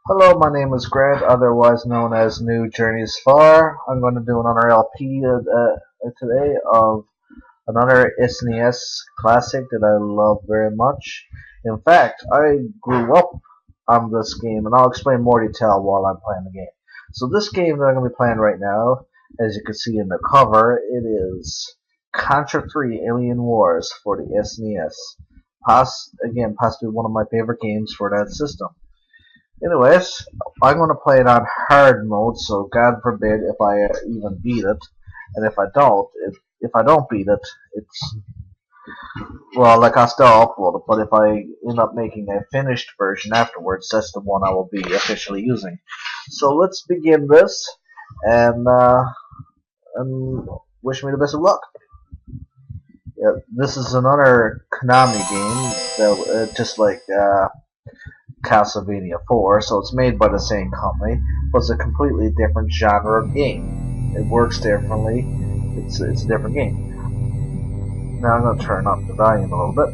Hello, my name is Grant, otherwise known as NewJourneysFire. I'm going to do another LP today of another SNES classic that I love very much. In fact, I grew up on this game, and I'll explain more detail while I'm playing the game. So this game that I'm going to be playing right now, as you can see in the cover, it is Contra 3 Alien Wars for the SNES. Possibly one of my favorite games for that system. Anyways, I'm going to play it on hard mode, so God forbid if I even beat it. And if I don't beat it, it's, well, like I'll still upload it, but if I end up making a finished version afterwards, that's the one I will be officially using. So let's begin this, and wish me the best of luck. Yeah, this is another Konami game, that, just like Castlevania 4, so it's made by the same company, but it's a completely different genre of game. It works differently. It's a different game. Now I'm going to turn up the volume a little bit.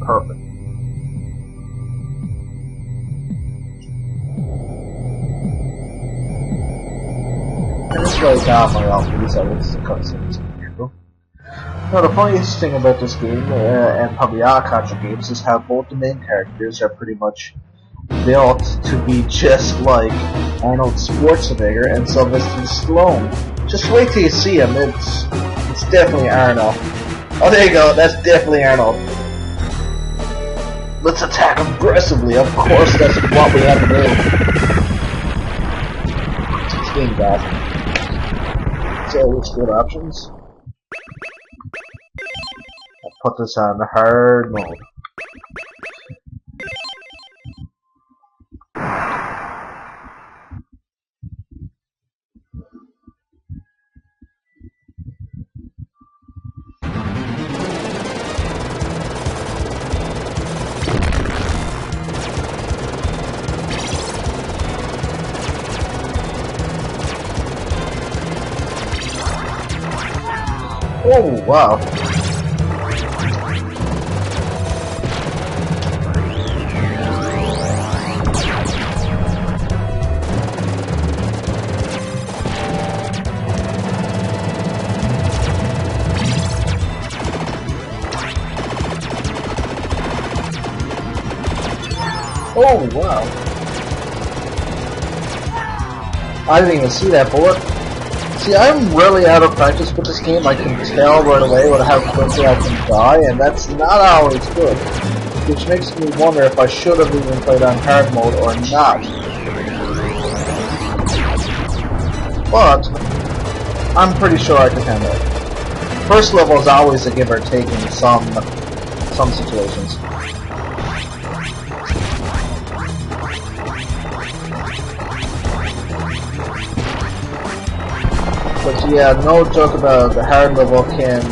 Perfect. And this goes down my LP, so it's the cutscenes. Now, the funniest thing about this game, and probably all Contra games, is how both the main characters are pretty much built to be just like Arnold Schwarzenegger and Sylvester Stallone. Just wait till you see him, it's definitely Arnold. Oh, there you go, that's definitely Arnold. Let's attack aggressively, of course that's what we have to do. This game's awesome. So, let's go to options. Put this on hard mode. Oh, wow. Oh, wow. I didn't even see that bullet. See, I'm really out of practice with this game. I can tell right away how quickly I can die, and that's not always good. Which makes me wonder if I should have even played on hard mode or not. But I'm pretty sure I can handle it. First level is always a give or take in some situations. But yeah, no joke about it, the hard level can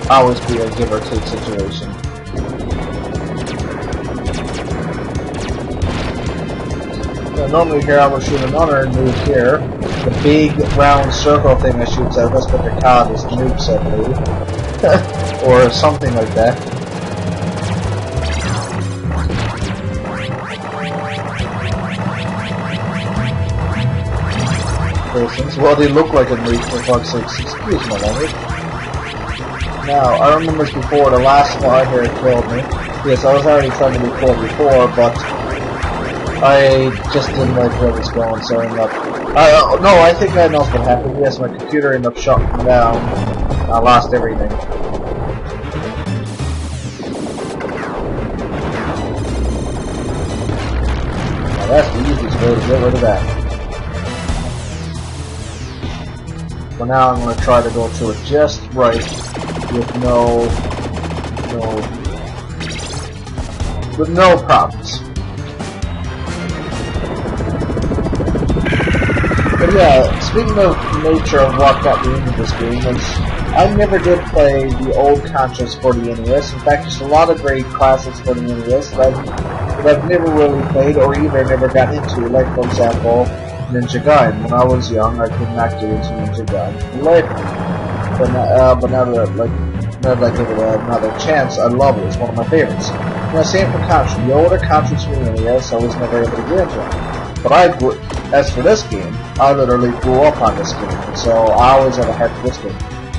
always be a give or take situation. Now, normally here I will shoot another nuke here. The big round circle thing that shoots out, that's what they're called, is nukes, I believe. Or something like that. Well, they look like a nuke, for fuck's sake. Excuse my language. Now, I remember before, the last one here killed me. Yes, I was already trying to record before, but I just didn't like where it was going, so I ended up... no, I think I know what happened. Yes, my computer ended up shutting down. I lost everything. Now, that's the easiest way to get rid of that. But now I'm going to try to go to it just right, with no problems. But yeah, speaking of the nature of what got me into this game, I never did play the old Contras for the NES. In fact, there's a lot of great classics for the NES that I've never really played or even never got into, like for example, Ninja Gaiden. When I was young, I could not get into Ninja Gaiden later. But now that I give it another chance, I love it. It's one of my favorites. Now, same for Contra. The older Contras from the NES, I was never able to get into it. But as for this game, I literally grew up on this game, so I always had a heart for this game.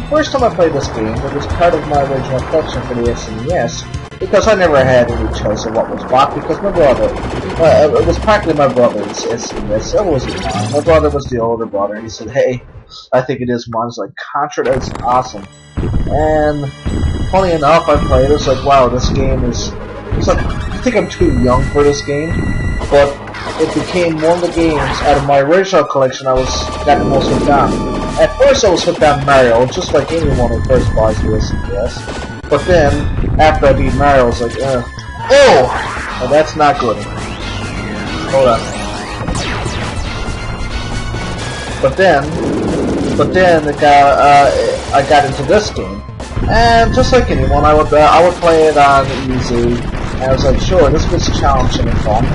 First time I played this game, it was part of my original collection for the SNES, because I never had any choice of what was what, because my brother, it was practically my brother's SNES, it wasn't mine. My brother was the older brother, and he said, hey, I think it is mine. I was like, Contra, that's awesome. And funny enough, I played it, it's like, wow, this game is, it's like, I think I'm too young for this game, but it became one of the games out of my original collection I got the most hooked on. At first I was hooked on Mario, just like anyone who first buys the SNES. But then, after I beat Mario, I was like, oh! And that's not good. Hold on. But then I got into this game. And just like anyone, I would play it on easy. And I was like, sure, this was challenging and fun.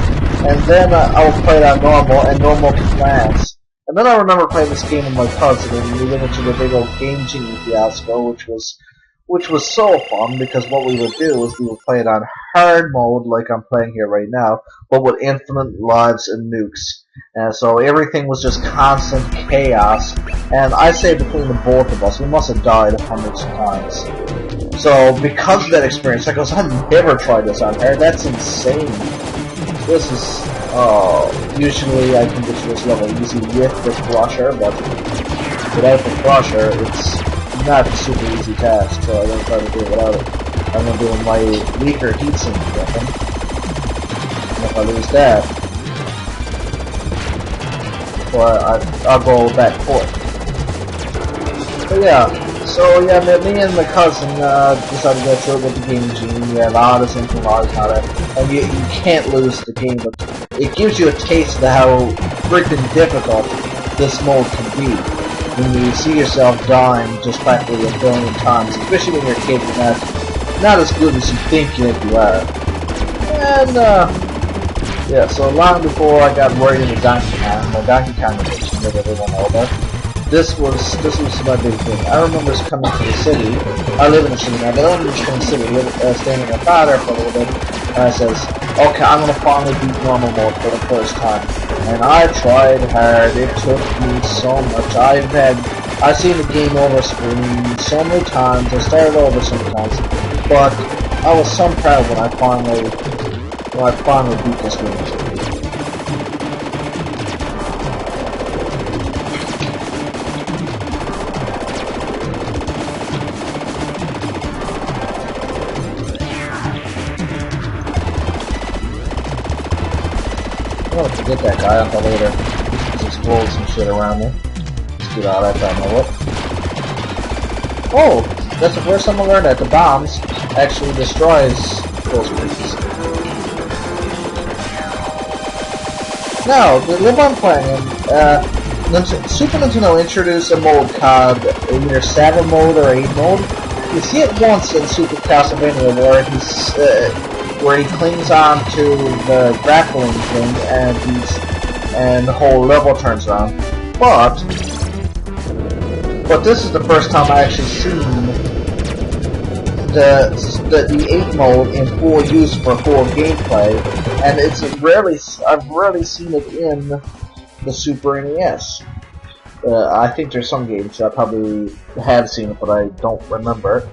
And then I would play it on normal, and normal commands. And then I remember playing this game with my cousin, and we went into the big old Game Genie fiasco, which was so fun, because what we would do is we would play it on hard mode, like I'm playing here right now, but with infinite lives and nukes. And so everything was just constant chaos, and I say between the both of us, we must have died hundreds of times. So, because of that experience, I goes, I've never tried this on hard, that's insane. This is, usually I can get to this level easy with the crusher, but without the crusher, it's not a super easy task, so I'm going to try to do it without it. I'm going to do my weaker heatsink weapon, and if I lose that, or I'll go back for it. But yeah. So yeah, me and my cousin decided to go through it with the Game Genie. Yeah, a lot of things and and you can't lose the game, but it gives you a taste of how freaking difficult this mode can be. When you see yourself dying just practically a billion times, especially when you're a kid, you're not as good as you think you are. And yeah, so long before I got worried into Donkey Kong, my Donkey Kong addiction that everyone knows about. This was my big thing. I remember just coming to the city. I live in the city now, but I remember just coming to the city, staying with my father for a little bit, and I says, okay, I'm gonna finally beat normal mode for the first time. And I tried hard. It took me so much. I've seen the game over screen so many times. I started over sometimes, but I was so proud when I finally beat this game. I'm gonna forget that guy until later. Just explode some shit around me. Just get out of that time, what? Oh! That's the first time I learned that the bombs actually destroys those creatures. Now, the live on playing, Super Nintendo introduced a mode called either 7 mode or 8 mode. You see it once in Super Castlevania where he clings on to the grappling thing and the whole level turns around. But this is the first time I actually seen the 8 mode in full use for full gameplay, and I've rarely seen it in the Super NES. I think there's some games I probably have seen it, but I don't remember.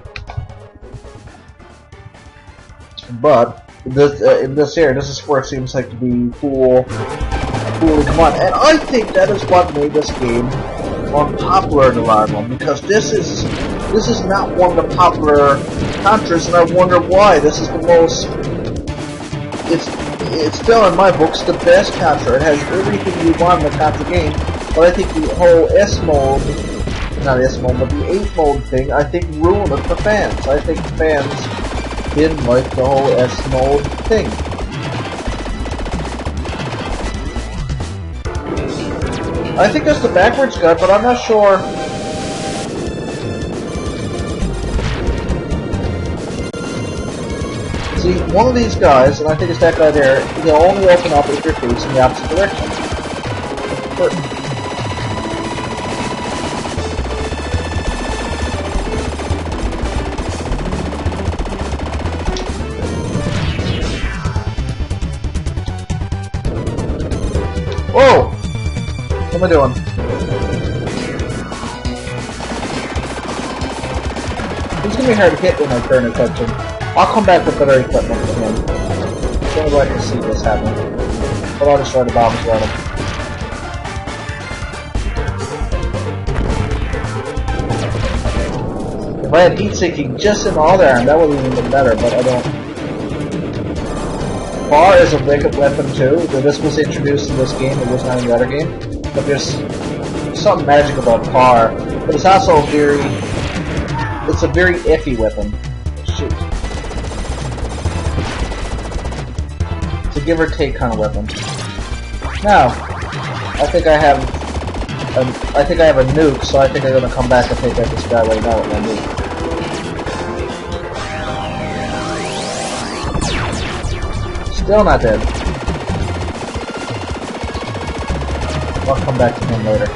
But in this area, this is where it seems like to be fully come on, and I think that is what made this game more popular in the long run, because this is not one of the popular Contras, and I wonder why. This is the most. It's still in my books the best Contra. It has everything you want in a Contra game, but I think the whole not S mode, but the 8 mode thing, I think ruined it for fans. I think fans didn't like the whole S mode thing. I think that's the backwards guy, but I'm not sure. See, one of these guys, and I think it's that guy there, he'll only open up if you're facing the opposite direction. Whoa! What am I doing? He's gonna be hard to hit when I turn attention. I'll come back with better equipment for him. So I can see this happening. But I'll just try the bombs on him. If I had heat sinking just in the other arm, that would have even been better, but I don't. Bar is a wicked weapon too. This was introduced in this game, it was not in the other game. But there's something magic about Par. But it's also a very iffy weapon. Shoot. It's a give or take kind of weapon. Now, I think I have a nuke, so I think I'm gonna come back and take out this guy right now with my nuke. Still not dead. I'll come back to him later.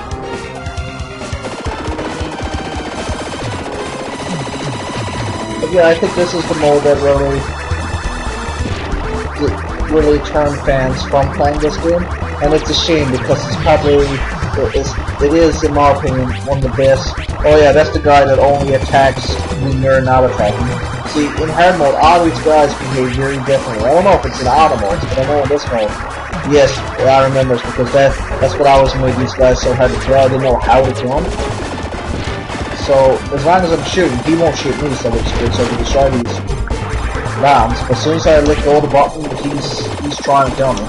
But yeah, I think this is the mode that really turned fans from playing this game, and it's a shame because it's probably it is in my opinion one of the best. Oh yeah, that's the guy that only attacks when you're not attacking. See, in hard mode, all these guys behave very differently. I don't know if it's in auto mode, but I know in this mode, yes, I remember it because that's what always made these guys so hard to kill. I didn't know how to kill them. So as long as I'm shooting, he won't shoot me, so it's good. So I can destroy these bombs. But as soon as I let go of the button, he's trying to kill me.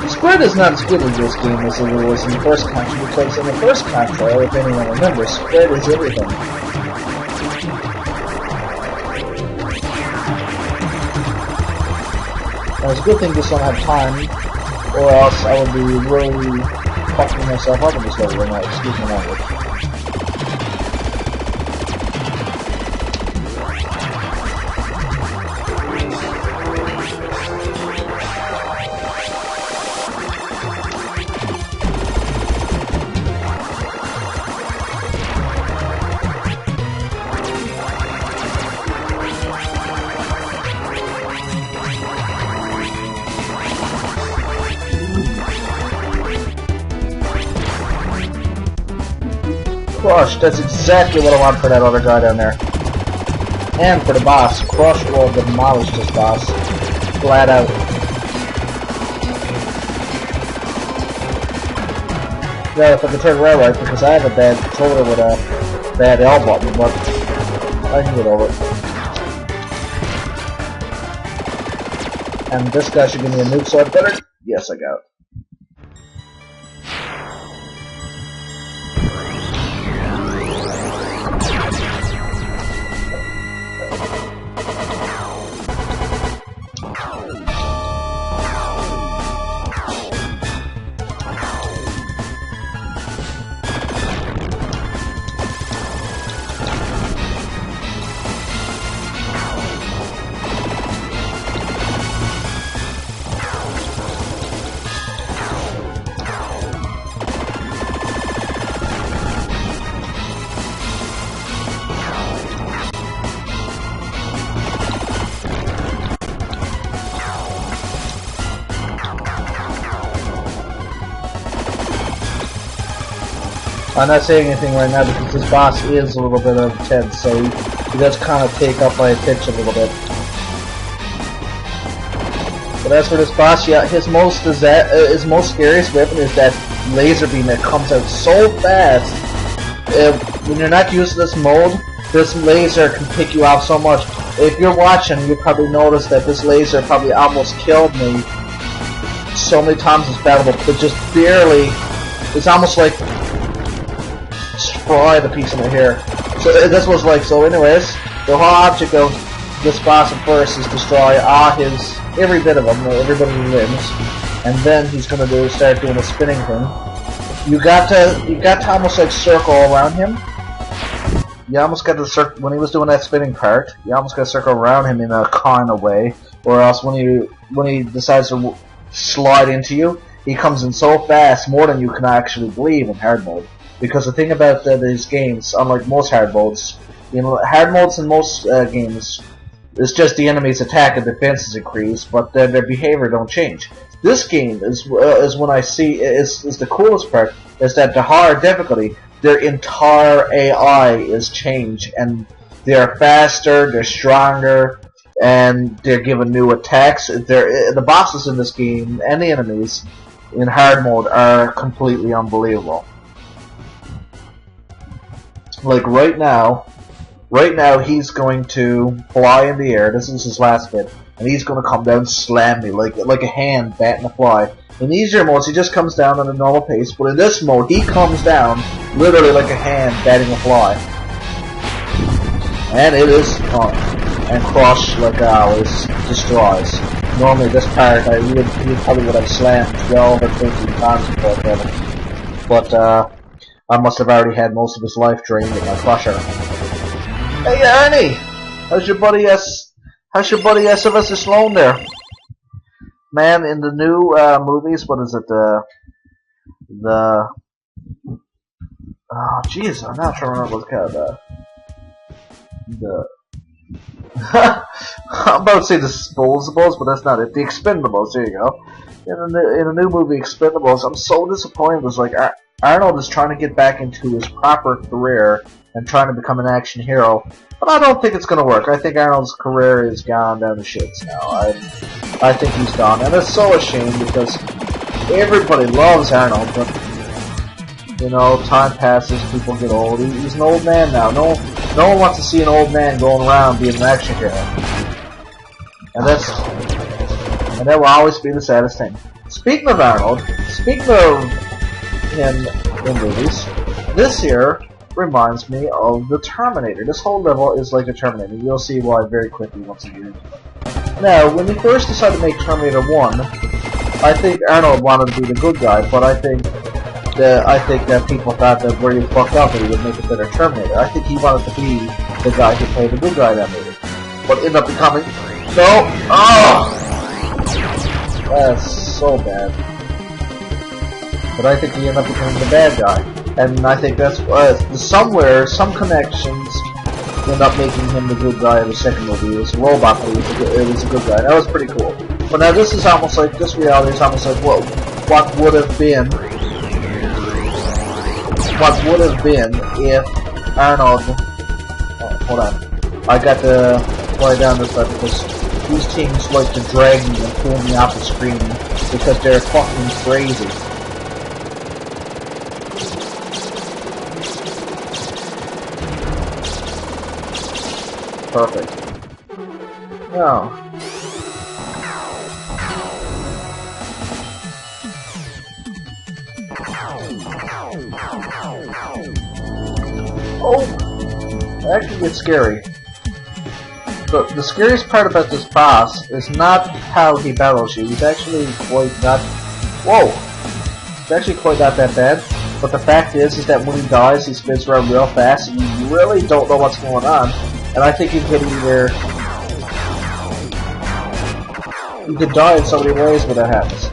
The spread is not as good in this game as it was in the first Contra, because in the first Contra, if anyone remembers, spread is everything. Now, it's a good thing this don't have time, or else I would be really fucking myself up in this level right now. Excuse my language. Crush, that's exactly what I want for that other guy down there. And for the boss, Crush will demolish this boss. Flat out. Yeah, if I can turn right, because I have a bad controller with a bad L button, but I can get over it. And this guy should give me a nuke, so I better... Yes, I got it. I'm not saying anything right now because this boss is a little bit intense, so he does kind of take up my attention a little bit. But as for this boss, yeah, his most scariest weapon is that laser beam that comes out so fast. When you're not used to this mode, this laser can pick you off so much. If you're watching, you probably noticed that this laser probably almost killed me so many times this battle, but just barely. It's almost like fry the piece of my hair. So this was like, so anyways, the whole object of this boss at first is destroy every bit of them, every bit of the limbs, and then he's gonna start doing a spinning thing. You got to almost like circle around him. You almost got to circle when he was doing that spinning part. You almost got to circle around him in a kind of way, or else when he decides to slide into you, he comes in so fast, more than you can actually believe in hard mode. Because the thing about these games, unlike most hard modes, hard modes in most games, it's just the enemy's attack and defenses increase, but their behavior don't change. This game is when I see is the coolest part is that the hard difficulty, their entire AI is changed and they're faster, they're stronger, and they're given new attacks. The bosses in this game and the enemies in hard mode are completely unbelievable. Like right now he's going to fly in the air. This is his last bit, and he's going to come down and slam me like a hand batting a fly. In easier modes, he just comes down at a normal pace, but in this mode, he comes down literally like a hand batting a fly. And it is fun. And crush, like I always, destroys. Normally, this part, he probably would have slammed 12 or 13 times before I killed him. But, I must have already had most of his life drained in my crusher. Hey, Ernie! How's your buddy Sylvester Stallone there? Man, in the new movies, what is it? Oh, jeez, I'm not sure what it's called. I'm about to say the Disposables, but that's not it. The Expendables. There you go. In the new movie Expendables, I'm so disappointed. It's like Arnold is trying to get back into his proper career and trying to become an action hero, but I don't think it's going to work. I think Arnold's career is gone down the shits now. I think he's gone, and it's so a shame because everybody loves Arnold, but you know, time passes, people get old. He's an old man now. No one wants to see an old man going around being an action hero, and that will always be the saddest thing. Speaking of Arnold, speaking of him in movies, this here reminds me of the Terminator. This whole level is like a Terminator. You'll see why very quickly once you get into it. Now, when we first decided to make Terminator 1, I think Arnold wanted to be the good guy, but I think that people thought that where he fucked up that he would make a better Terminator. I think he wanted to be the guy who played the good guy in that movie. But ended up becoming... No! Oh! That's so bad. But I think he ended up becoming the bad guy. And I think that's somewhere, some connections end up making him the good guy in the second movie. It was a robot, but it was a good guy. That was pretty cool. But now this is almost like, this reality is almost like what would have been if Arnold... Oh, hold on. I got to fly down this stuff because these teams like to drag me and pull me off the screen because they're fucking crazy. Perfect. No. Oh! That can get scary. But the scariest part about this boss is not how he battles you. He's actually quite not... Whoa! It's actually quite not that bad. But the fact is that when he dies, he spins around real fast, and you really don't know what's going on. And I think you could either... You could die in so many ways when that happens.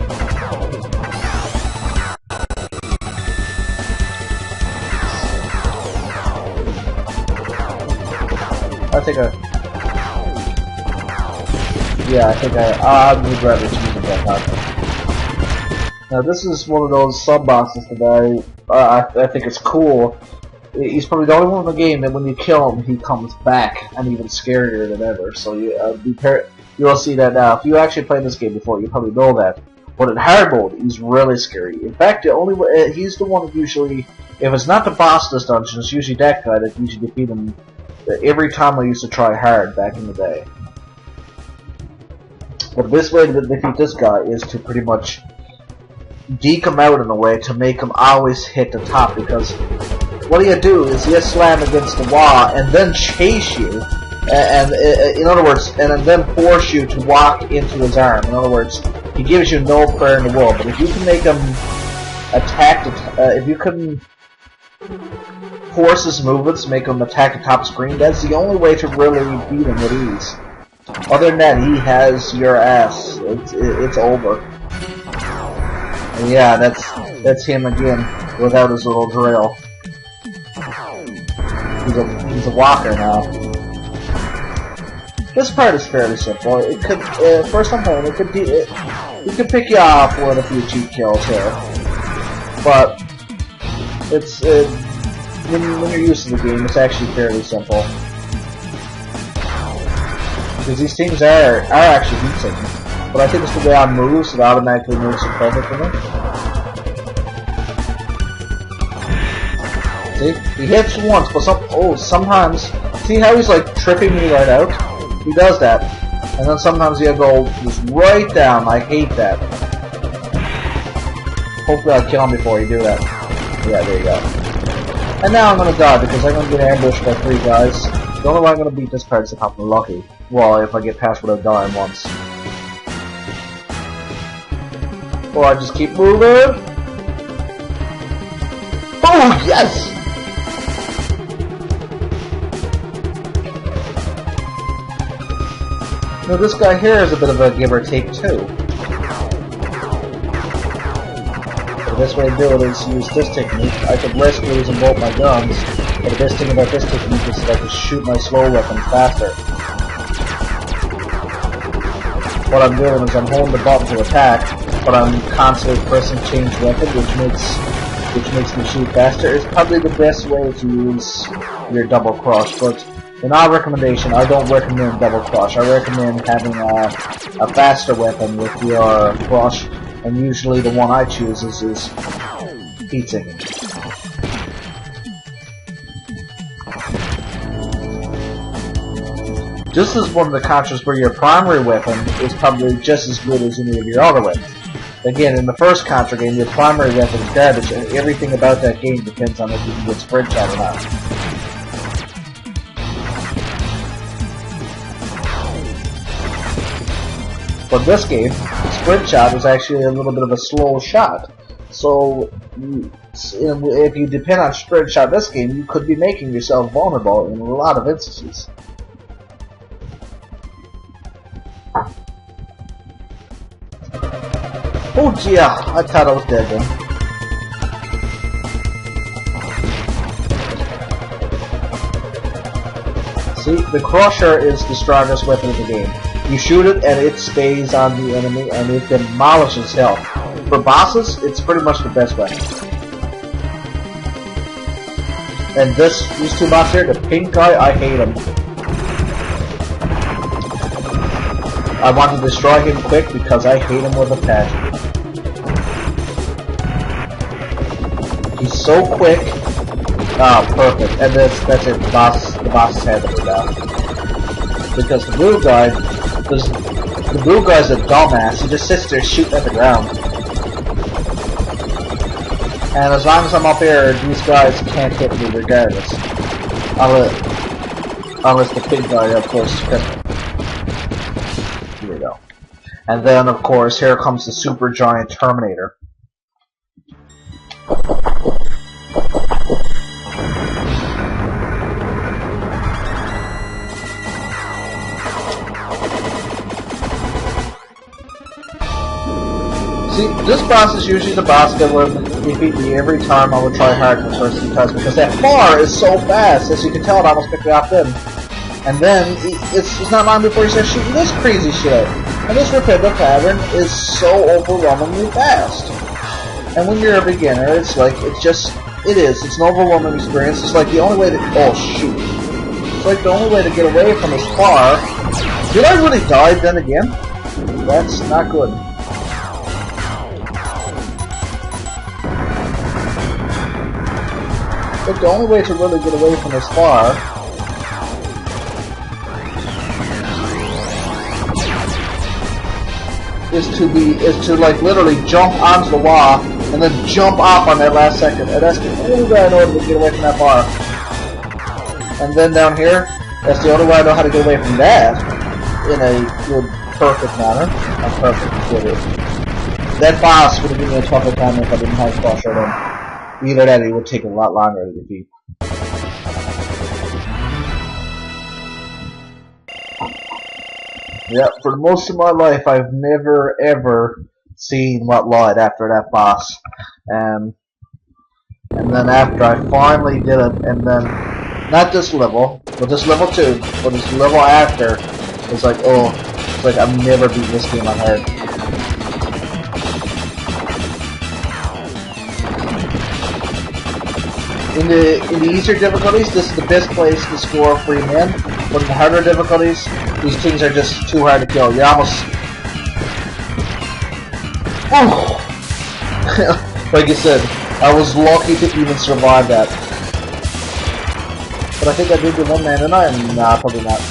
I would rather choose that content. Now this is one of those sub-bosses that I think is cool. He's probably the only one in the game that when you kill him, he comes back and even scarier than ever. So you'll see that now. If you actually played this game before, you probably know that. But in hard mode, he's really scary. In fact, the only way, he's the one that usually, if it's not the boss of this dungeon, it's usually that guy that usually defeat him every time I used to try hard back in the day. But the best way to defeat this guy is to pretty much deke him out in a way to make him always hit the top, because what do you do is you slam against the wall and then chase you, and in other words, and then force you to walk into his arm. In other words, he gives you no prayer in the world. But if you can make him attack, if you can force his movements, make him attack the top screen, that's the only way to really beat him with ease. Other than that, he has your ass. It's over. And yeah, that's him again without his little drill. He's a walker now. This part is fairly simple. It could, first time playing, it could pick you off with a few cheat kills here, but it's when you're used to the game, it's actually fairly simple. Because these things are actually heat sinking. But I think it's the way I move, so it automatically moves it perfect for me. See? He hits once, but sometimes, see how he's like tripping me right out? He does that. And then sometimes he'll go just right down. I hate that. Hopefully I'll kill him before you do that. Yeah, there you go. And now I'm gonna die because I'm gonna get ambushed by 3 guys. The only way I'm gonna beat this part is if I'm lucky. Well, if I get past without dying once. Or I just keep moving. Oh, yes! Now this guy here is a bit of a give or take too. The best way to do it is to use this technique. I could risk losing both my guns, but the best thing about this technique is that I can shoot my slow weapons faster. What I'm doing is I'm holding the button to attack, but I'm constantly pressing change weapon, which makes me shoot faster. It's probably the best way to use your double crush, but in our recommendation, I don't recommend double crush. I recommend having a faster weapon with your crush, and usually the one I choose is heat sinking. This is one of the Contras where your primary weapon is probably just as good as any of your other weapons. Again, in the first Contra game, your primary weapon is garbage, and everything about that game depends on if you can get spread shot or not. For this game, sprint shot is actually a little bit of a slow shot. So, if you depend on sprint shot this game, you could be making yourself vulnerable in a lot of instances. Oh yeah, I thought I was dead then. See, the Crusher is the strongest weapon in the game. You shoot it and it stays on the enemy and it demolishes health. For bosses, it's pretty much the best weapon. And these 2 bots here, the pink guy, I hate him. I want to destroy him quick because I hate him with a passion. He's so quick. Ah, perfect. And that's it. The boss had to be down. Because the blue guy's a dumbass. He just sits there shooting at the ground. And as long as I'm up here, these guys can't hit me regardless. Unless the pink guy, of course, hit me. Here we go. And then, of course, here comes the super giant Terminator. See, this boss is usually the boss that would defeat me every time I would try hard for the first few times because that bar is so fast. As you can tell, it almost picked me off then. And then, it's not long before he starts shooting this crazy shit. And this repetitive pattern is so overwhelmingly fast. And when you're a beginner, it's like, it's an overwhelming experience. It's like the only way to, oh shoot. It's like the only way to get away from this bar. Did I really die then again? That's not good. But the only way to really get away from this bar is to like literally jump onto the wall and then jump off on that last second. And that's the only way I know to get away from that bar. And then down here, that's the only way I know how to get away from that in a good, perfect manner. I'm perfect with it. That boss would have given me a tougher time if I didn't have Crusher on. Either that, it would take a lot longer to defeat. Yeah, for most of my life, I've never ever seen what lied after that boss. And then after I finally did it, and then, not this level, but this level 2, but this level after, It's like, oh, it's like I've never beat this game on hard. In the easier difficulties, this is the best place to score free men. But in the harder difficulties, these things are just too hard to kill. You're almost... Oh! Like I said, I was lucky to even survive that. But I think I did the one man, and nah, probably not.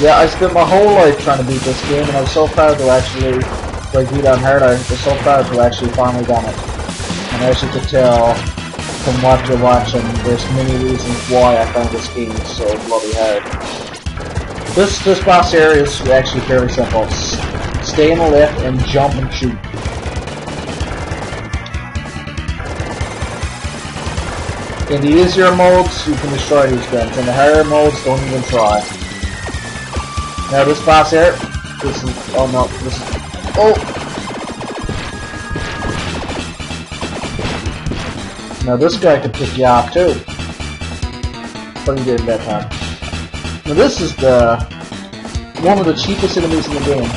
Yeah, I spent my whole life trying to beat this game, and I was so proud to actually, like, beat on hard. I was so proud to actually finally done it. And as you could tell from what you're watching, there's many reasons why I found this game so bloody hard. This boss area is actually fairly simple. Stay on the left and jump and shoot. In the easier modes, you can destroy these guns. In the harder modes, don't even try. Now this boss here, this is, oh no, this is, oh! Now this guy can pick you off too. But he didn't that time. Now this is one of the cheapest enemies in the game.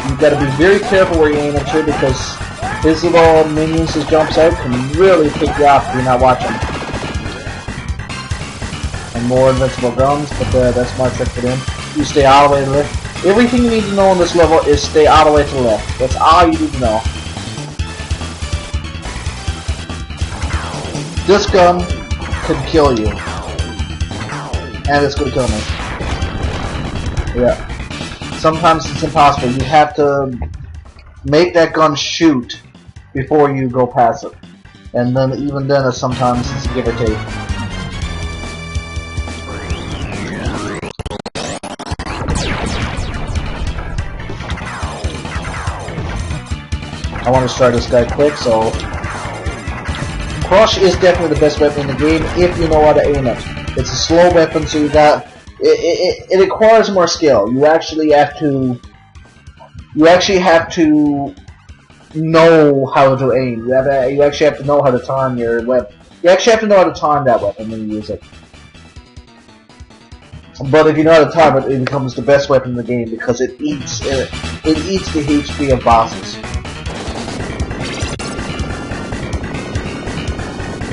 You've got to be very careful where you aim into because his little minions his jumps out can really pick you off if you're not watching. And more invincible guns, but that's my trick for them. You stay all the way to the left. Everything you need to know on this level is stay all the way to the left. That's all you need to know. This gun can kill you. And it's going to kill me. Yeah. Sometimes it's impossible. You have to make that gun shoot before you go past it. And then even then, sometimes it's a give or take. I want to start this guy quick, so... Crush is definitely the best weapon in the game if you know how to aim it. It's a slow weapon, so you got... It requires more skill. You actually have to... You actually have to know how to aim. You actually have to know how to time your weapon. You actually have to know how to time that weapon when you use it. But if you know how to time it, it becomes the best weapon in the game because it eats the HP of bosses.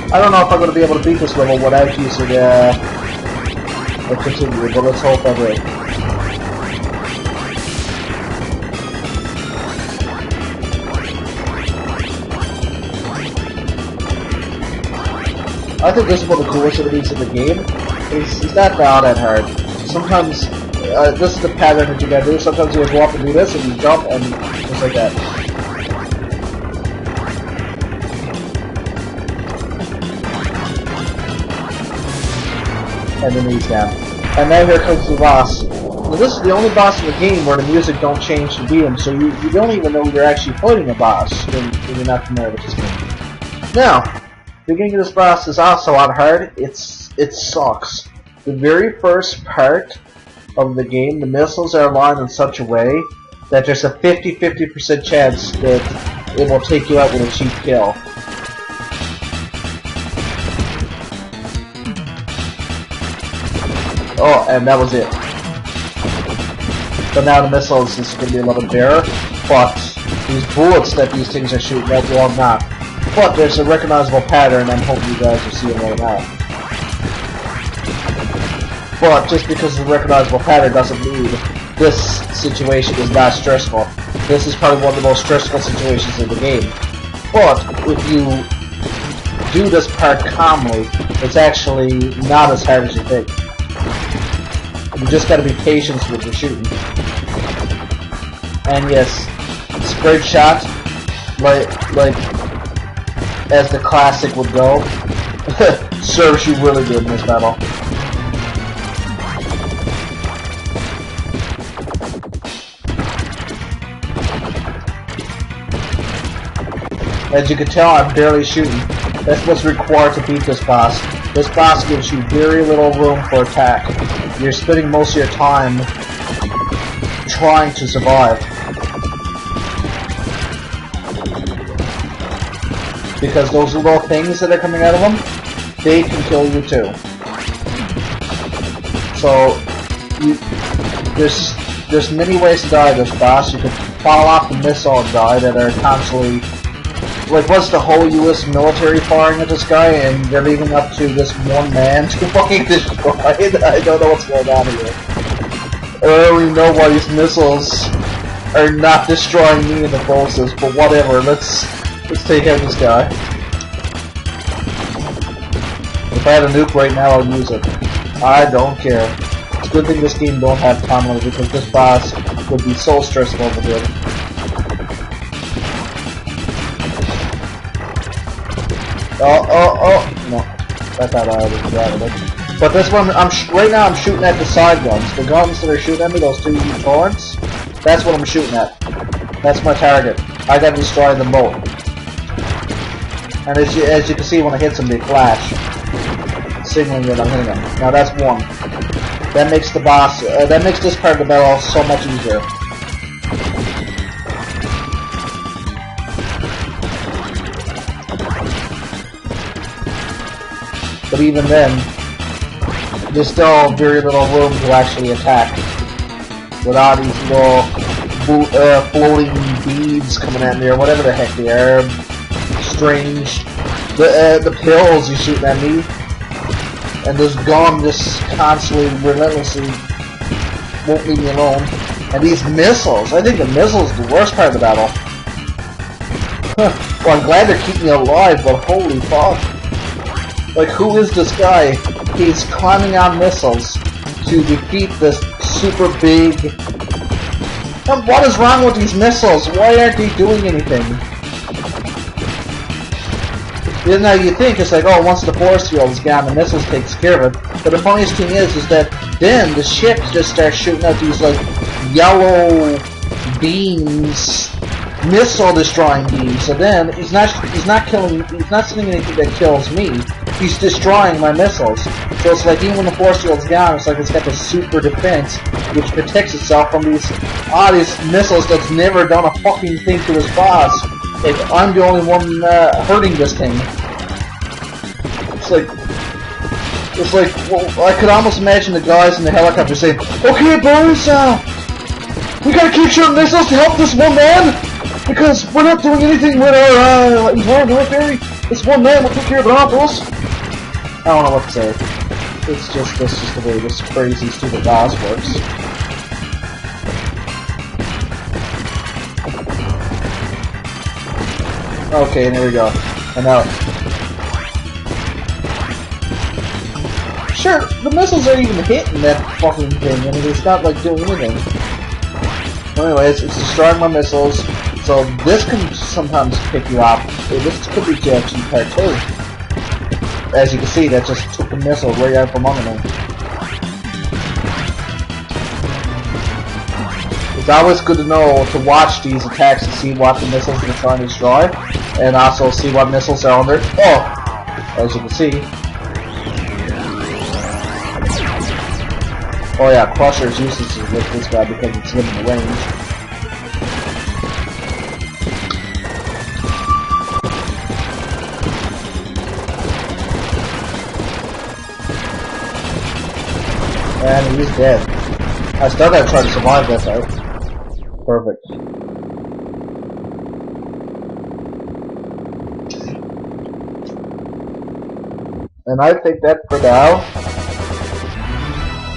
I don't know if I'm going to be able to beat this level without using a continue, but let's hope I will. I think this is one of the coolest enemies in the game. It's not that hard. Sometimes, this is the pattern that you gotta do. Sometimes you go up and do this, and you jump, and just like that. And then he's down. And now here comes the boss. Now this is the only boss in the game where the music don't change to beat him, so you don't even know you're actually fighting a boss when you're not familiar with this game. Now, the beginning of this boss is also on hard. It sucks. The very first part of the game, the missiles are aligned in such a way that there's a 50-50% chance that it will take you out with a cheap kill. Oh, and that was it. But now the missiles is going to be a little bit better, but these bullets that these things are shooting at, well, not. But there's a recognizable pattern, and I'm hoping you guys will see it right now. But just because it's a recognizable pattern doesn't mean this situation is not stressful. This is probably one of the most stressful situations in the game. But if you do this part calmly, it's actually not as hard as you think. You just gotta be patient with your shooting. And yes, spread shot, like as the classic would go, serves you really good in this battle. As you can tell, I'm barely shooting. That's what's required to beat this boss. This boss gives you very little room for attack. You're spending most of your time trying to survive. because those little things that are coming out of them, they can kill you too. So there's many ways to die this boss. You could fall off the missile and die that are constantly, like, what's the whole U.S. military firing at this guy, and they're leaving up to this one man to fucking destroy it? I don't know what's going on here. I don't even know why these missiles are not destroying me in the process, but whatever. Let's take out this guy. If I had a nuke right now, I'd use it. I don't care. It's a good thing this game don't have time limit, because this boss would be so stressful over here. Oh, no. I thought I already grabbed it. But this one, right now I'm shooting at the side guns. The guns that are shooting at me, those two huge torrents, that's what I'm shooting at. That's my target. I gotta destroy them both. And as you can see, when I hit them, they flash, signaling that I'm hitting them. Now that's one. That makes the boss, that makes this part of the battle so much easier. But even then, there's still very little room to actually attack without these little floating beads coming at me, or whatever the heck they are. Strange. The pills you're shooting at me, and this gun just constantly, relentlessly won't leave me alone. And these missiles, I think the missiles are the worst part of the battle. Well, I'm glad they're keeping me alive, but holy fuck. Like, who is this guy? He's climbing on missiles to defeat this super big... What is wrong with these missiles? Why aren't they doing anything? You know, you think it's like, oh, once the force field is gone, the missiles takes care of it. But the funniest thing is that then the ship just starts shooting out these, like, yellow beams, missile destroying beams. So then he's not sending anything that kills me. He's destroying my missiles. So it's like, even when the force field's gone, it's like it's got this super defense which protects itself from these missiles that's never done a fucking thing to his boss. Like, I'm the only one hurting this thing. It's like, well, I could almost imagine the guys in the helicopter saying, "Okay, boys, we gotta keep shooting missiles to help this one man, because we're not doing anything with our entire military. This one man will take care of it all, boss." I don't know what to say. It's just the way this crazy, stupid boss works. Okay, and here we go. And now, sure, the missiles aren't even hitting that fucking thing. I mean, it's not like doing anything. Well, anyways, it's destroying my missiles. So this can sometimes pick you up. This could be JFG Part 2. As you can see, that just took the missile right out from under me. It's always good to know to watch these attacks to see what the missiles are trying to destroy, and also see what missiles are under. Oh, as you can see. Oh yeah, Crusher is useless with this guy because it's limited range. And he's dead. I still gotta try to survive that fight. Perfect. And I think that for now.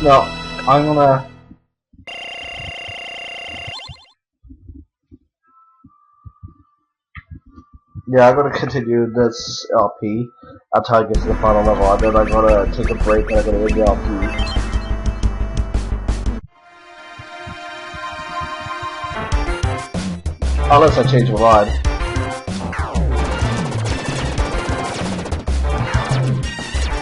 No, I'm gonna. Yeah, I'm gonna continue this LP until I get to the final level, and then I'm gonna take a break and I'm gonna end the LP. Unless I change my mind.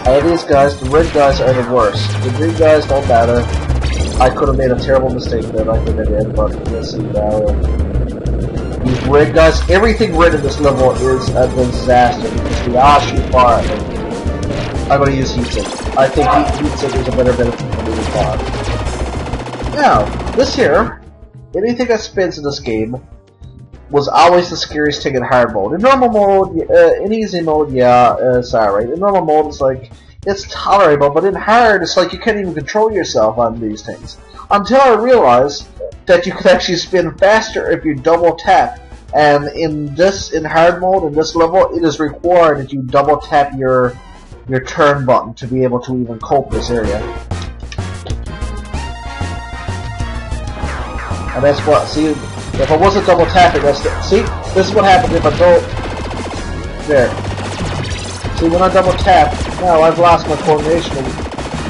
Out of these guys, the red guys are the worst. The green guys don't matter. I could have made a terrible mistake there, I think I did, but let's see now. These red guys, everything red in this level is a disaster because we all shoot fire. I'm gonna use heatsink. I think heatsink is a better benefit for moving fire. Now, this here, anything that spins in this game was always the scariest thing in hard mode. In normal mode, in easy mode, yeah, it's alright. In normal mode, it's like, it's tolerable, but in hard, it's like you can't even control yourself on these things. Until I realized that you could actually spin faster if you double tap. And in hard mode, in this level, it is required that you double tap your turn button to be able to even cope this area. And that's what, see, if I wasn't double tapping, see, this is what happens if I go, there. See, when I double tap, now I've lost my coordination of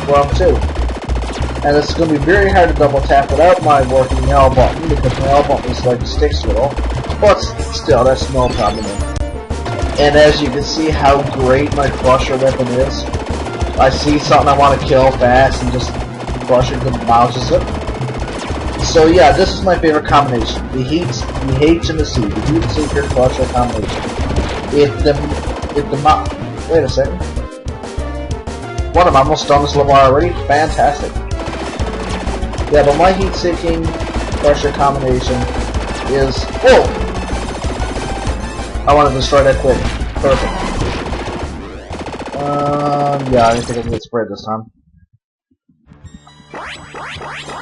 where I'm to. And it's going to be very hard to double tap without my working L button, because my L button is like a stick swittle. But still, that's no problem. And as you can see how great my crusher weapon is, I see something I want to kill fast and just crush it and demolishes it. So yeah, this is my favorite combination. The H and the C. The heat seeker crusher combination. Wait a second. What, am I almost done this level already? Fantastic. Yeah, but my heat-seeking pressure combination is... Oh! I want to destroy that quick. Perfect. Yeah, I think I can get sprayed this time.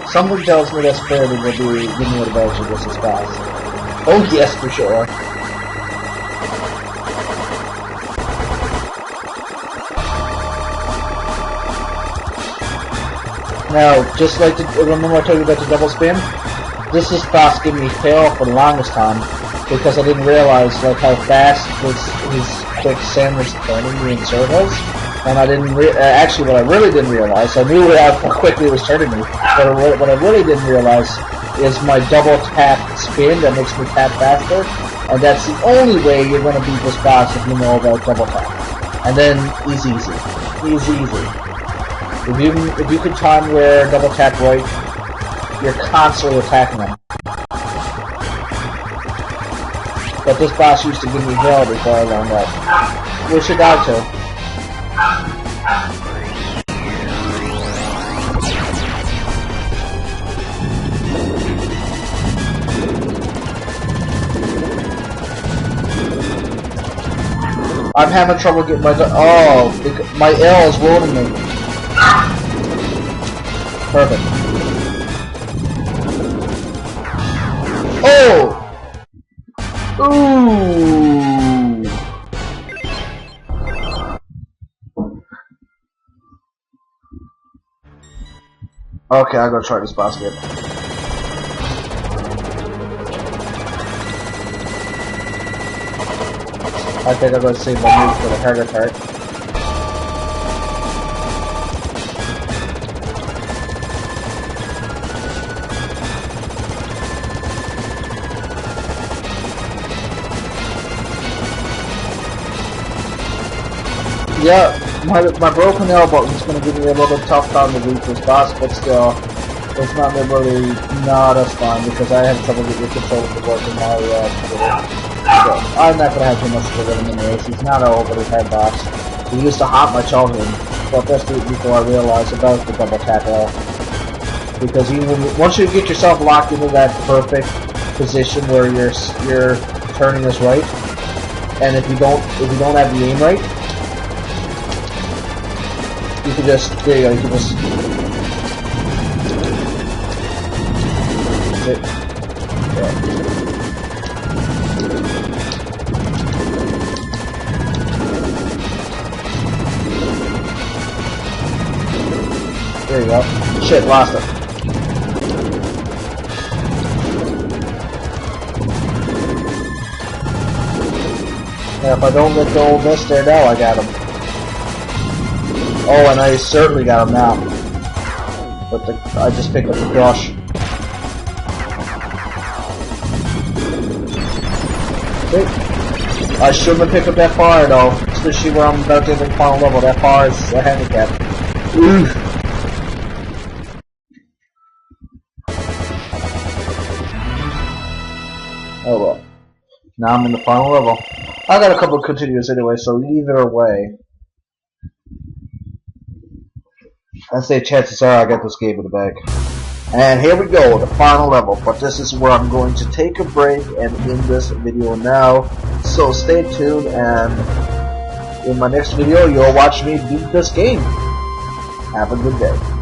Something tells me that spraying will give me an advantage just as fast. Oh yes, for sure. Now, just like remember I told you about the double spin? This is fast giving me hell for the longest time because I didn't realize like how fast his quick sandwich turning me in circles, and I didn't actually what I really didn't realize, I knew how quickly it was turning me, but what I really didn't realize is my double tap spin that makes me tap faster, and that's the only way you're going to beat this boss if you know about double tap. And then easy. If you could time where double tap right, you're constantly attacking them. But this boss used to give me hell before I learned that. Where should I to? I'm having trouble getting my... Oh, my L is ruining me. Perfect. Oh! Ooh! Okay, I'm gonna try this boss again. I think I'm gonna save my move for the harder part. Yeah, my broken L button is going to give me a little tough time to beat this boss, but still, it's not really not as fun because I have trouble getting the controller to work in my computer. So, I'm not going to have too much to do with him anyways. He's not an overly hard boss. He used to haunt my childhood, but that's before I realized about the double tap L. Because once you get yourself locked into that perfect position where your turning is right, and if you don't have the aim right, you can just, there you go, you can just... There you go. Shit, lost it. Yeah, if I don't let go of this there now, I got him. Oh, and I certainly got him now. But I just picked up the brush. See? I shouldn't have picked up that fire though, especially where I'm about to hit the final level. That fire is a handicap. Oof. Oh well. Now I'm in the final level. I got a couple of continues anyway, so either way, I say chances are I got this game in the bag. And here we go, the final level, but this is where I'm going to take a break and end this video now. So stay tuned, and in my next video you'll watch me beat this game. Have a good day.